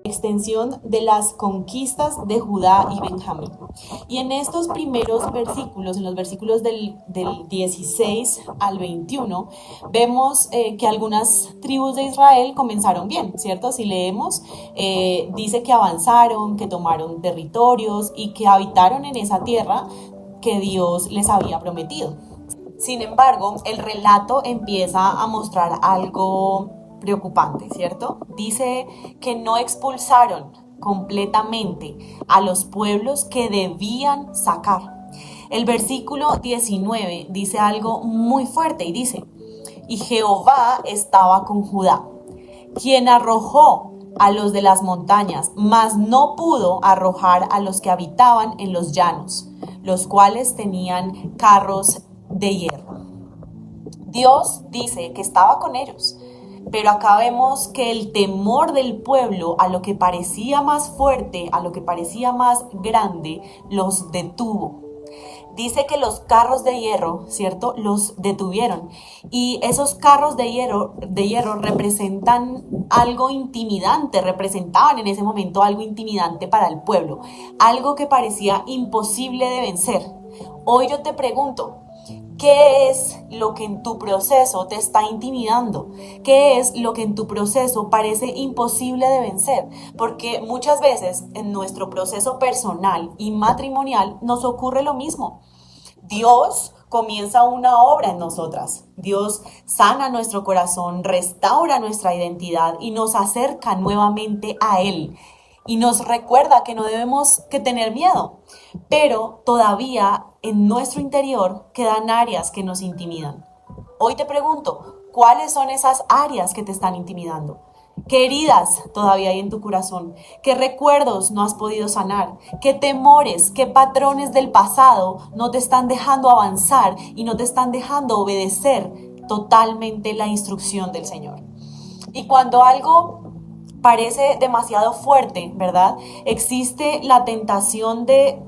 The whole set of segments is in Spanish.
extensión de las conquistas de Judá y Benjamín. Y en estos primeros versículos, en los versículos del 16 al 21, vemos que algunas tribus de Israel comenzaron bien, ¿cierto? Si leemos, dice que avanzaron, que tomaron territorios y que habitaron en esa tierra que Dios les había prometido. Sin embargo, el relato empieza a mostrar algo preocupante, ¿cierto? Dice que no expulsaron completamente a los pueblos que debían sacar. El versículo 19 dice algo muy fuerte y dice: y Jehová estaba con Judá, quien arrojó a los de las montañas, mas no pudo arrojar a los que habitaban en los llanos, los cuales tenían carros de hierro. Dios dice que estaba con ellos, pero acá vemos que el temor del pueblo a lo que parecía más fuerte, a lo que parecía más grande, los detuvo. Dice que los carros de hierro, ¿cierto?, los detuvieron. Y esos carros de hierro representan algo intimidante, representaban en ese momento algo intimidante para el pueblo, algo que parecía imposible de vencer. Hoy yo te pregunto, ¿qué es lo que en tu proceso te está intimidando? ¿Qué es lo que en tu proceso parece imposible de vencer? Porque muchas veces en nuestro proceso personal y matrimonial nos ocurre lo mismo. Dios comienza una obra en nosotras. Dios sana nuestro corazón, restaura nuestra identidad y nos acerca nuevamente a Él. Y nos recuerda que no debemos que tener miedo, pero todavía en nuestro interior quedan áreas que nos intimidan. Hoy te pregunto, ¿cuáles son esas áreas que te están intimidando? ¿Qué heridas todavía hay en tu corazón? ¿Qué recuerdos no has podido sanar? ¿Qué temores, qué patrones del pasado no te están dejando avanzar y no te están dejando obedecer totalmente la instrucción del Señor? Y cuando algo parece demasiado fuerte, ¿verdad? Existe la tentación de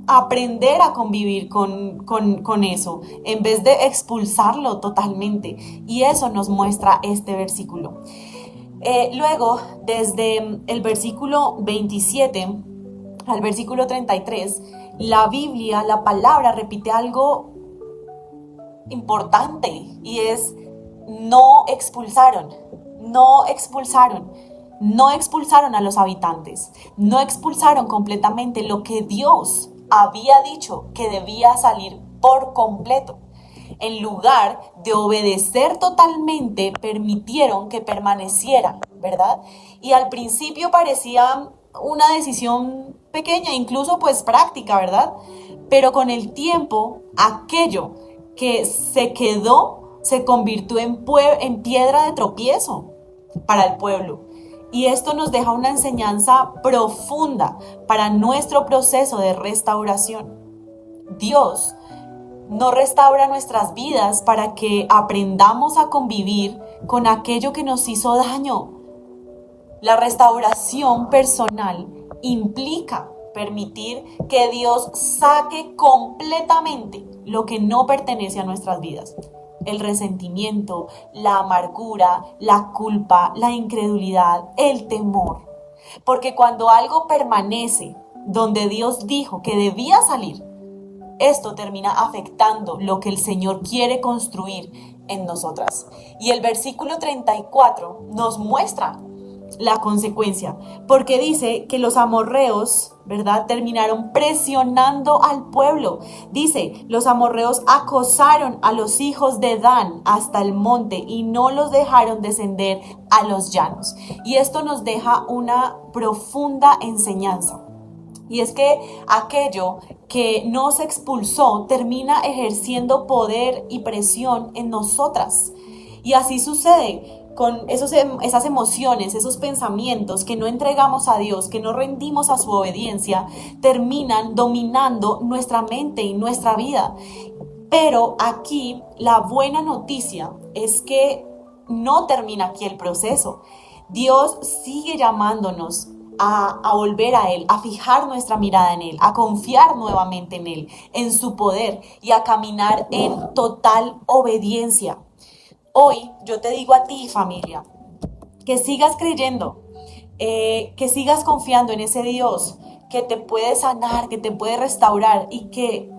aprender a convivir con eso, en vez de expulsarlo totalmente. Y eso nos muestra este versículo. Luego, desde el versículo 27 al versículo 33, la Biblia, la palabra, repite algo importante y es: no expulsaron, no expulsaron. No expulsaron a los habitantes, no expulsaron completamente lo que Dios había dicho que debía salir por completo. En lugar de obedecer totalmente, permitieron que permaneciera, ¿verdad? Y al principio parecía una decisión pequeña, incluso pues práctica, ¿verdad? Pero con el tiempo, aquello que se quedó se convirtió en piedra de tropiezo para el pueblo. Y esto nos deja una enseñanza profunda para nuestro proceso de restauración. Dios no restaura nuestras vidas para que aprendamos a convivir con aquello que nos hizo daño. La restauración personal implica permitir que Dios saque completamente lo que no pertenece a nuestras vidas. El resentimiento, la amargura, la culpa, la incredulidad, el temor. Porque cuando algo permanece donde Dios dijo que debía salir, esto termina afectando lo que el Señor quiere construir en nosotras. Y el versículo 34 nos muestra la consecuencia, porque dice que los amorreos, ¿verdad?, terminaron presionando al pueblo. Dice: los amorreos acosaron a los hijos de Dan hasta el monte y no los dejaron descender a los llanos. Y esto nos deja una profunda enseñanza. Y es que aquello que no se expulsó termina ejerciendo poder y presión en nosotras. Y así sucede con esas emociones, esos pensamientos que no entregamos a Dios, que no rendimos a su obediencia, terminan dominando nuestra mente y nuestra vida. Pero aquí la buena noticia es que no termina aquí el proceso. Dios sigue llamándonos a volver a Él, a fijar nuestra mirada en Él, a confiar nuevamente en Él, en su poder y a caminar en total obediencia. Hoy yo te digo a ti, familia, que sigas creyendo que sigas confiando en ese Dios que te puede sanar, que te puede restaurar y que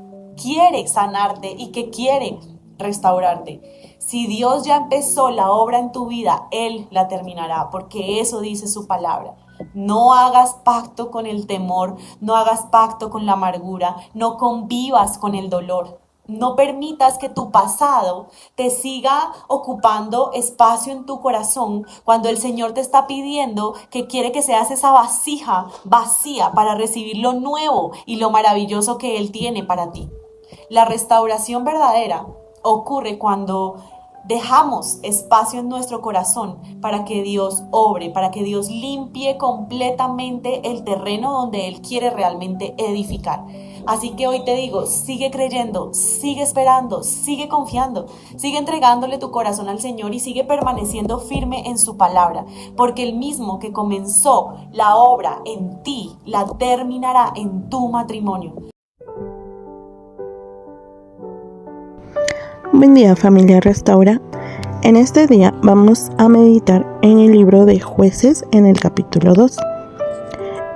quiere sanarte y que quiere restaurarte. Si Dios ya empezó la obra en tu vida, Él la terminará, porque eso dice su palabra. No hagas pacto con el temor, no hagas pacto con la amargura, no convivas con el dolor. No permitas que tu pasado te siga ocupando espacio en tu corazón cuando el Señor te está pidiendo que quiere que seas esa vasija vacía para recibir lo nuevo y lo maravilloso que Él tiene para ti. La restauración verdadera ocurre cuando dejamos espacio en nuestro corazón para que Dios obre, para que Dios limpie completamente el terreno donde Él quiere realmente edificar. Así que hoy te digo, sigue creyendo, sigue esperando, sigue confiando, sigue entregándole tu corazón al Señor y sigue permaneciendo firme en su palabra, porque el mismo que comenzó la obra en ti, la terminará en tu matrimonio. Buen día, familia Restaura. En este día vamos a meditar en el libro de Jueces en el capítulo 2.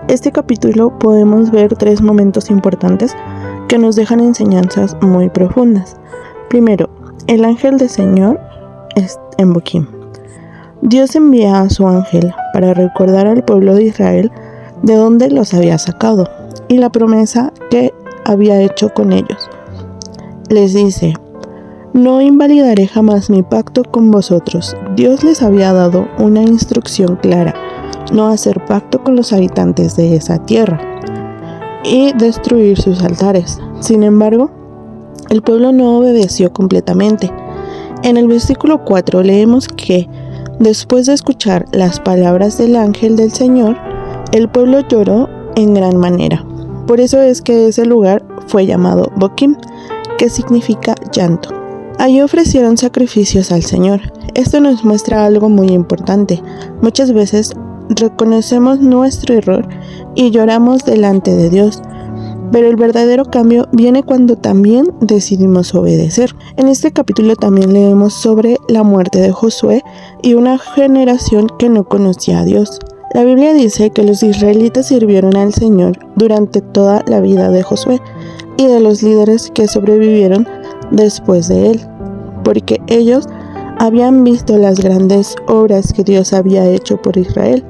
Este capítulo podemos ver 3 momentos importantes que nos dejan enseñanzas muy profundas. Primero, el ángel del Señor es en Boquim. Dios envía a su ángel para recordar al pueblo de Israel de dónde los había sacado y la promesa que había hecho con ellos. Les dice: no invalidaré jamás mi pacto con vosotros. Dios les había dado una instrucción clara: no hacer pacto con los habitantes de esa tierra y destruir sus altares. Sin embargo, el pueblo no obedeció completamente. En el versículo 4 leemos que, después de escuchar las palabras del ángel del Señor, el pueblo lloró en gran manera. Por eso es que ese lugar fue llamado Boquim, que significa llanto. Allí ofrecieron sacrificios al Señor. Esto nos muestra algo muy importante. Muchas veces reconocemos nuestro error y lloramos delante de Dios, pero el verdadero cambio viene cuando también decidimos obedecer. En este capítulo también leemos sobre la muerte de Josué y una generación que no conocía a Dios. La Biblia dice que los israelitas sirvieron al Señor durante toda la vida de Josué y de los líderes que sobrevivieron después de él, porque ellos habían visto las grandes obras que Dios había hecho por Israel.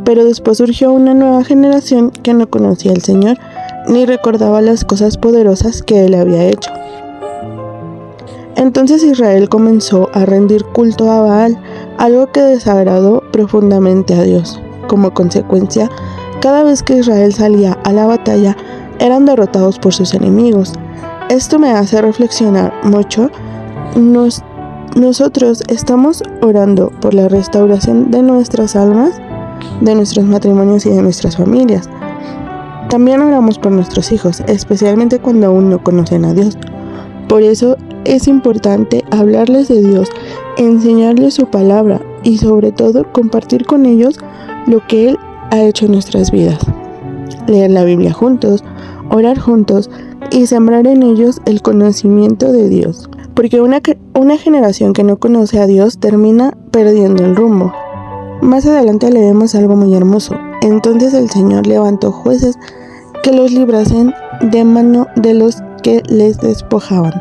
Pero después surgió una nueva generación que no conocía al Señor ni recordaba las cosas poderosas que Él había hecho. Entonces Israel comenzó a rendir culto a Baal, algo que desagradó profundamente a Dios. Como consecuencia, cada vez que Israel salía a la batalla, eran derrotados por sus enemigos. Esto me hace reflexionar mucho. Nosotros estamos orando por la restauración de nuestras almas, de nuestros matrimonios y de nuestras familias. También oramos por nuestros hijos, especialmente cuando aún no conocen a Dios. Por eso es importante hablarles de Dios, enseñarles su palabra y sobre todo compartir con ellos lo que Él ha hecho en nuestras vidas. Leer la Biblia juntos, orar juntos y sembrar en ellos el conocimiento de Dios. Porque una generación que no conoce a Dios termina perdiendo el rumbo. Más adelante leemos algo muy hermoso. Entonces el Señor levantó jueces que los librasen de mano de los que les despojaban.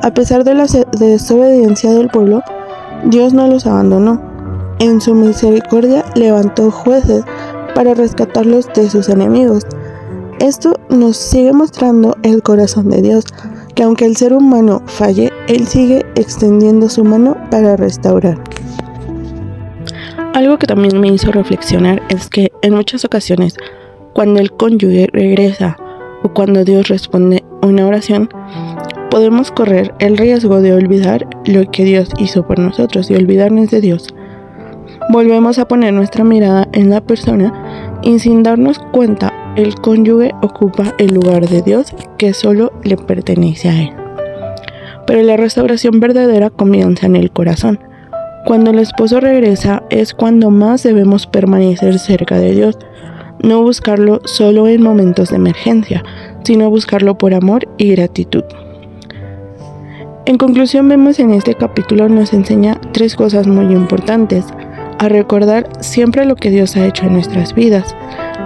A pesar de la desobediencia del pueblo, Dios no los abandonó. En su misericordia levantó jueces para rescatarlos de sus enemigos. Esto nos sigue mostrando el corazón de Dios, que aunque el ser humano falle, Él sigue extendiendo su mano para restaurar. Algo que también me hizo reflexionar es que en muchas ocasiones, cuando el cónyuge regresa o cuando Dios responde una oración, podemos correr el riesgo de olvidar lo que Dios hizo por nosotros y olvidarnos de Dios. Volvemos a poner nuestra mirada en la persona y sin darnos cuenta, el cónyuge ocupa el lugar de Dios que solo le pertenece a Él. Pero la restauración verdadera comienza en el corazón. Cuando el esposo regresa es cuando más debemos permanecer cerca de Dios, no buscarlo solo en momentos de emergencia, sino buscarlo por amor y gratitud. En conclusión, vemos en este capítulo nos enseña 3 cosas muy importantes. a recordar siempre lo que Dios ha hecho en nuestras vidas,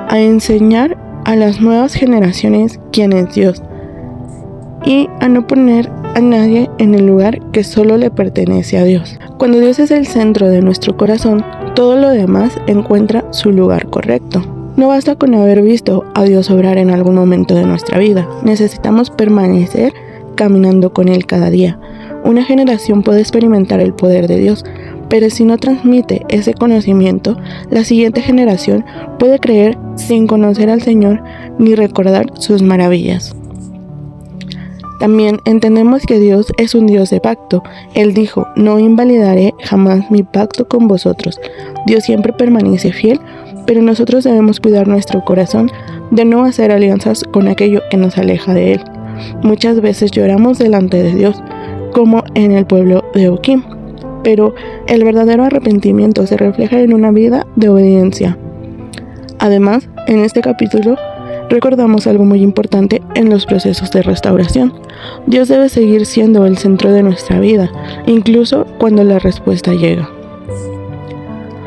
a enseñar a las nuevas generaciones quién es Dios y a no poner a nadie en el lugar que solo le pertenece a Dios. Cuando Dios es el centro de nuestro corazón, todo lo demás encuentra su lugar correcto. No basta con haber visto a Dios obrar en algún momento de nuestra vida, necesitamos permanecer caminando con Él cada día. Una generación puede experimentar el poder de Dios, pero si no transmite ese conocimiento, la siguiente generación puede creer sin conocer al Señor ni recordar sus maravillas. También entendemos que Dios es un Dios de pacto. Él dijo, no invalidaré jamás mi pacto con vosotros. Dios siempre permanece fiel, pero nosotros debemos cuidar nuestro corazón de no hacer alianzas con aquello que nos aleja de Él. Muchas veces lloramos delante de Dios, como en el pueblo de Oquim, pero el verdadero arrepentimiento se refleja en una vida de obediencia. Además, en este capítulo recordamos algo muy importante en los procesos de restauración. Dios debe seguir siendo el centro de nuestra vida, incluso cuando la respuesta llega.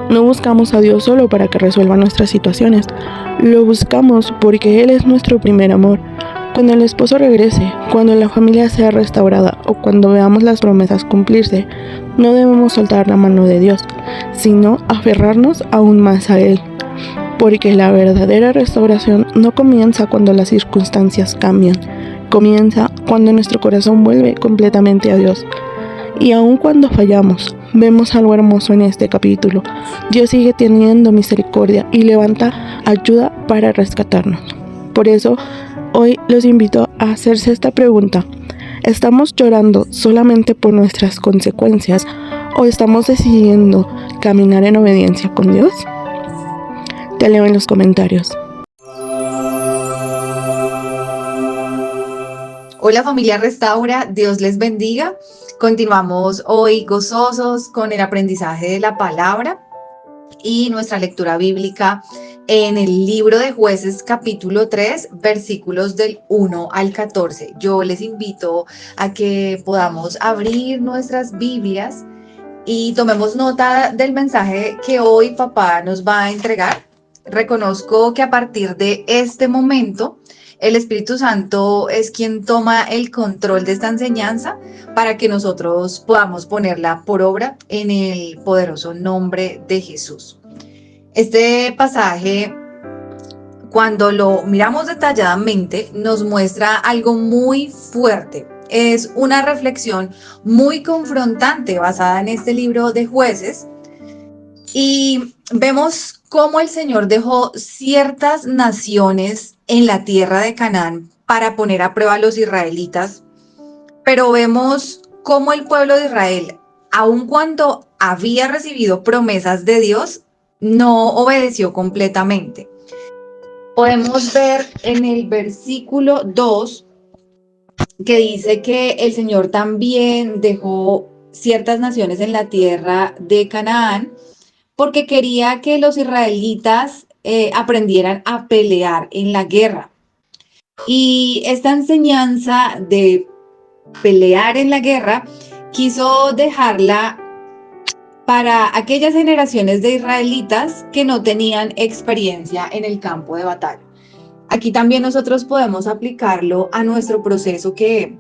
No buscamos a Dios solo para que resuelva nuestras situaciones, lo buscamos porque Él es nuestro primer amor. Cuando el esposo regrese, cuando la familia sea restaurada o cuando veamos las promesas cumplirse, no debemos soltar la mano de Dios, sino aferrarnos aún más a Él. Porque la verdadera restauración no comienza cuando las circunstancias cambian, comienza cuando nuestro corazón vuelve completamente a Dios. Y aun cuando fallamos, vemos algo hermoso en este capítulo. Dios sigue teniendo misericordia y levanta ayuda para rescatarnos. Por eso, hoy los invito a hacerse esta pregunta. ¿Estamos llorando solamente por nuestras consecuencias o estamos decidiendo caminar en obediencia con Dios? Te leo en los comentarios. Hola familia Restaura, Dios les bendiga. Continuamos hoy gozosos con el aprendizaje de la palabra y nuestra lectura bíblica en el libro de Jueces capítulo 3, versículos del 1 al 14. Yo les invito a que podamos abrir nuestras Biblias y tomemos nota del mensaje que hoy papá nos va a entregar. Reconozco que a partir de este momento el Espíritu Santo es quien toma el control de esta enseñanza para que nosotros podamos ponerla por obra en el poderoso nombre de Jesús. Este pasaje, cuando lo miramos detalladamente, nos muestra algo muy fuerte. Es una reflexión muy confrontante basada en este libro de Jueces. Y vemos cómo el Señor dejó ciertas naciones en la tierra de Canaán para poner a prueba a los israelitas, pero vemos cómo el pueblo de Israel, aun cuando había recibido promesas de Dios, no obedeció completamente. Podemos ver en el versículo 2 que dice que el Señor también dejó ciertas naciones en la tierra de Canaán porque quería que los israelitas aprendieran a pelear en la guerra. Y esta enseñanza de pelear en la guerra quiso dejarla para aquellas generaciones de israelitas que no tenían experiencia en el campo de batalla. Aquí también nosotros podemos aplicarlo a nuestro proceso que,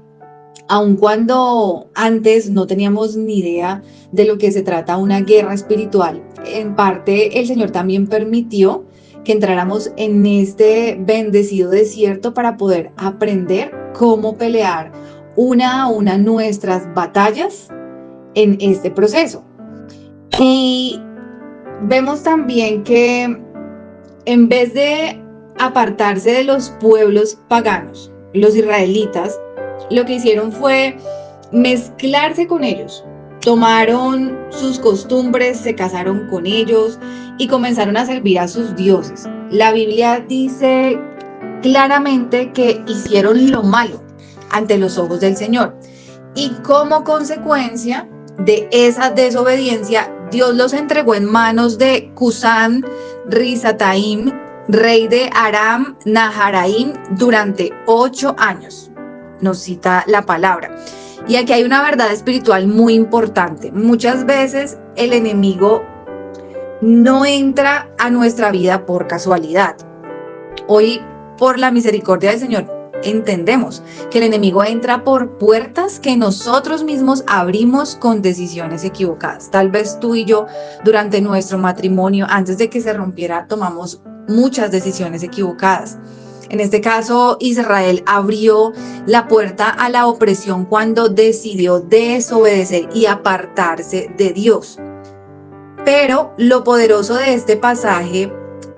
aun cuando antes no teníamos ni idea de lo que se trata una guerra espiritual, en parte el Señor también permitió que entráramos en este bendecido desierto para poder aprender cómo pelear una a una nuestras batallas en este proceso. Y vemos también que en vez de apartarse de los pueblos paganos, los israelitas lo que hicieron fue mezclarse con ellos. Tomaron sus costumbres, se casaron con ellos y comenzaron a servir a sus dioses. La Biblia dice claramente que hicieron lo malo ante los ojos del Señor. Y como consecuencia de esa desobediencia, Dios los entregó en manos de Cusán Risataim, rey de Aram Naharaim, durante 8 años. Nos cita la palabra. Y aquí hay una verdad espiritual muy importante. Muchas veces el enemigo no entra a nuestra vida por casualidad. Hoy, por la misericordia del Señor, entendemos que el enemigo entra por puertas que nosotros mismos abrimos con decisiones equivocadas. Tal vez tú y yo, durante nuestro matrimonio, antes de que se rompiera, tomamos muchas decisiones equivocadas. En este caso, Israel abrió la puerta a la opresión cuando decidió desobedecer y apartarse de Dios. Pero lo poderoso de este pasaje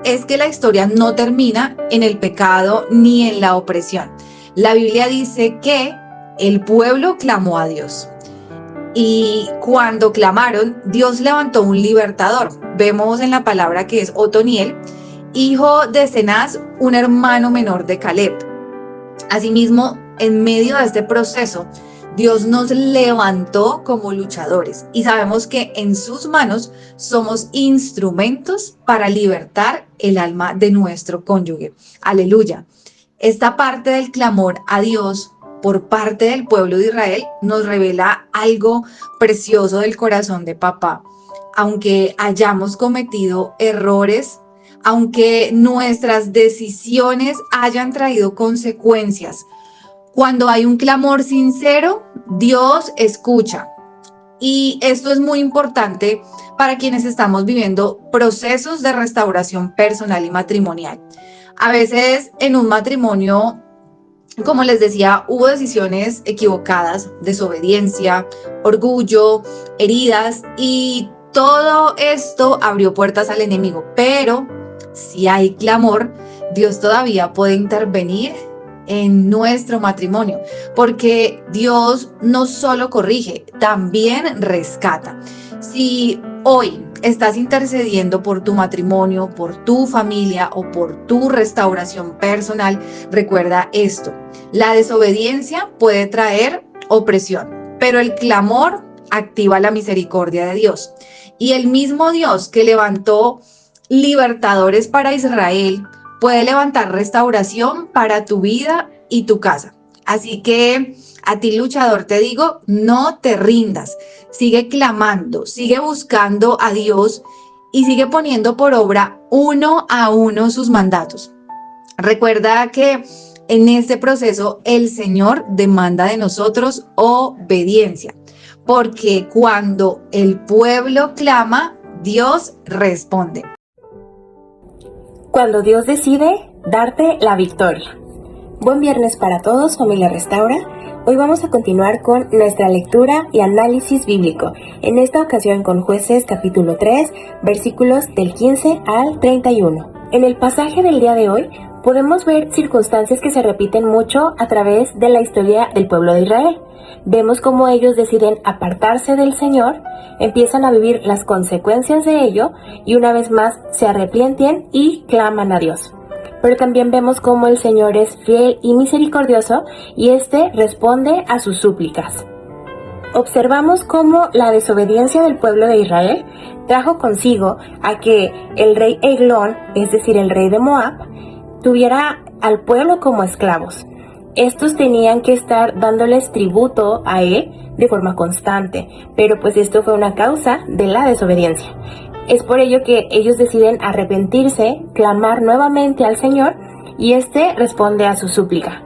es que la historia no termina en el pecado ni en la opresión. La Biblia dice que el pueblo clamó a Dios. Y cuando clamaron, Dios levantó un libertador. Vemos en la palabra que es Otoniel, hijo de Cenaz, un hermano menor de Caleb. Asimismo, en medio de este proceso, Dios nos levantó como luchadores y sabemos que en sus manos somos instrumentos para libertar el alma de nuestro cónyuge. Aleluya. Esta parte del clamor a Dios por parte del pueblo de Israel nos revela algo precioso del corazón de papá. Aunque hayamos cometido errores, aunque nuestras decisiones hayan traído consecuencias, cuando hay un clamor sincero, Dios escucha. Y esto es muy importante para quienes estamos viviendo procesos de restauración personal y matrimonial. A veces en un matrimonio, como les decía, hubo decisiones equivocadas, desobediencia, orgullo, heridas, y todo esto abrió puertas al enemigo. Pero si hay clamor, Dios todavía puede intervenir en nuestro matrimonio, porque Dios no solo corrige, también rescata. Si hoy estás intercediendo por tu matrimonio, por tu familia o por tu restauración personal, recuerda esto: la desobediencia puede traer opresión, pero el clamor activa la misericordia de Dios. Y el mismo Dios que levantó libertadores para Israel puede levantar restauración para tu vida y tu casa. Así que a ti, luchador, te digo, no te rindas. Sigue clamando, sigue buscando a Dios y sigue poniendo por obra uno a uno sus mandatos. Recuerda que en este proceso el Señor demanda de nosotros obediencia, porque cuando el pueblo clama, Dios responde. Cuando Dios decide darte la victoria. Buen viernes para todos, familia Restaura. Hoy vamos a continuar con nuestra lectura y análisis bíblico, en esta ocasión con Jueces capítulo 3, versículos del 15 al 31. En el pasaje del día de hoy podemos ver circunstancias que se repiten mucho a través de la historia del pueblo de Israel. Vemos cómo ellos deciden apartarse del Señor, empiezan a vivir las consecuencias de ello y una vez más se arrepienten y claman a Dios. Pero también vemos cómo el Señor es fiel y misericordioso y éste responde a sus súplicas. Observamos cómo la desobediencia del pueblo de Israel trajo consigo a que el rey Eglón, es decir, el rey de Moab, tuviera al pueblo como esclavos. Estos tenían que estar dándoles tributo a él de forma constante, pero pues esto fue una causa de la desobediencia. Es por ello que ellos deciden arrepentirse, clamar nuevamente al Señor y éste responde a su súplica.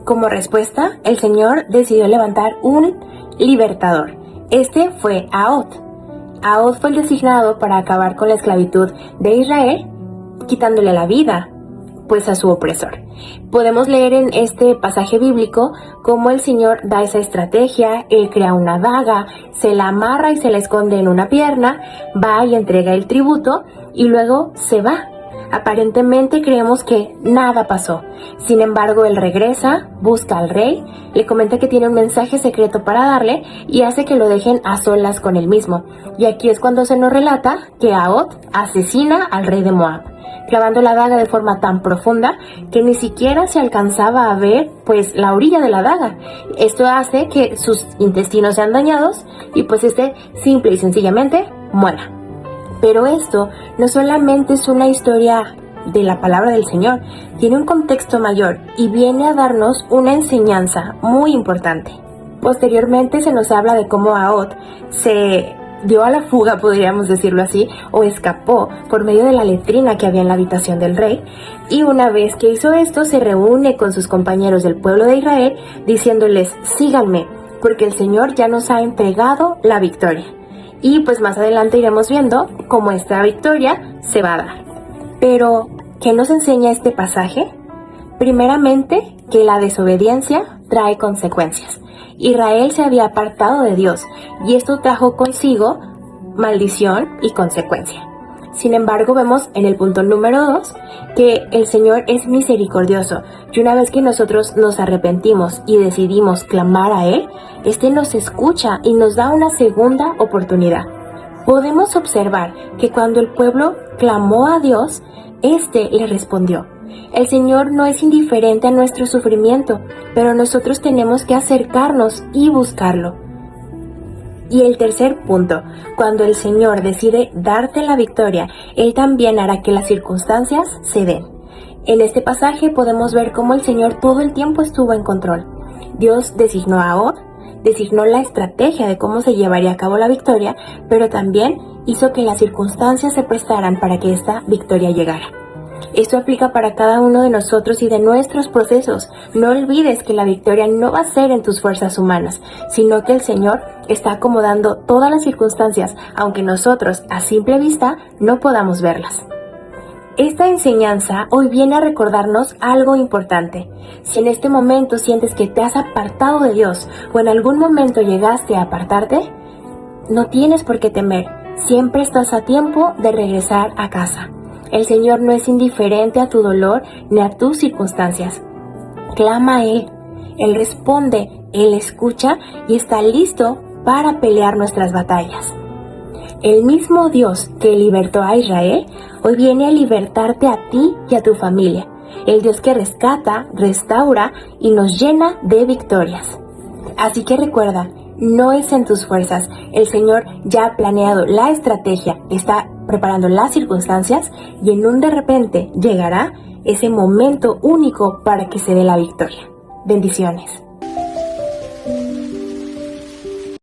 Como respuesta, el Señor decidió levantar un libertador. Este fue Ahod. Ahod fue el designado para acabar con la esclavitud de Israel, quitándole la vida pues a su opresor. Podemos leer en este pasaje bíblico cómo el Señor da esa estrategia. Él crea una daga, se la amarra y se la esconde en una pierna, va y entrega el tributo y luego se va. Aparentemente creemos que nada pasó. Sin embargo, él regresa, busca al rey, le comenta que tiene un mensaje secreto para darle y hace que lo dejen a solas con él mismo. Y aquí es cuando se nos relata que Ahod asesina al rey de Moab, clavando la daga de forma tan profunda que ni siquiera se alcanzaba a ver pues la orilla de la daga. Esto hace que sus intestinos sean dañados y pues simple y sencillamente muera. Pero esto no solamente es una historia de la palabra del Señor, tiene un contexto mayor y viene a darnos una enseñanza muy importante. Posteriormente se nos habla de cómo Ahod se dio a la fuga, podríamos decirlo así, o escapó por medio de la letrina que había en la habitación del rey. Y una vez que hizo esto, se reúne con sus compañeros del pueblo de Israel, diciéndoles: síganme, porque el Señor ya nos ha entregado la victoria. Y pues más adelante iremos viendo cómo esta victoria se va a dar. Pero, ¿qué nos enseña este pasaje? Primeramente, que la desobediencia trae consecuencias. Israel se había apartado de Dios y esto trajo consigo maldición y consecuencia. Sin embargo, vemos en el punto número 2 que el Señor es misericordioso y una vez que nosotros nos arrepentimos y decidimos clamar a Él, Este nos escucha y nos da una segunda oportunidad. Podemos observar que cuando el pueblo clamó a Dios, Este le respondió. El Señor no es indiferente a nuestro sufrimiento, pero nosotros tenemos que acercarnos y buscarlo. Y el tercer punto, cuando el Señor decide darte la victoria, Él también hará que las circunstancias se den. En este pasaje podemos ver cómo el Señor todo el tiempo estuvo en control. Dios designó a Og, designó la estrategia de cómo se llevaría a cabo la victoria, pero también hizo que las circunstancias se prestaran para que esta victoria llegara. Esto aplica para cada uno de nosotros y de nuestros procesos. No olvides que la victoria no va a ser en tus fuerzas humanas, sino que el Señor está acomodando todas las circunstancias, aunque nosotros a simple vista no podamos verlas. Esta enseñanza hoy viene a recordarnos algo importante. Si en este momento sientes que te has apartado de Dios o en algún momento llegaste a apartarte, no tienes por qué temer. Siempre estás a tiempo de regresar a casa. El Señor no es indiferente a tu dolor ni a tus circunstancias. Clama a Él. Él responde, Él escucha y está listo para pelear nuestras batallas. El mismo Dios que libertó a Israel, hoy viene a libertarte a ti y a tu familia. El Dios que rescata, restaura y nos llena de victorias. Así que recuerda, no es en tus fuerzas. El Señor ya ha planeado la estrategia, está preparando las circunstancias y en un de repente llegará ese momento único para que se dé la victoria. Bendiciones.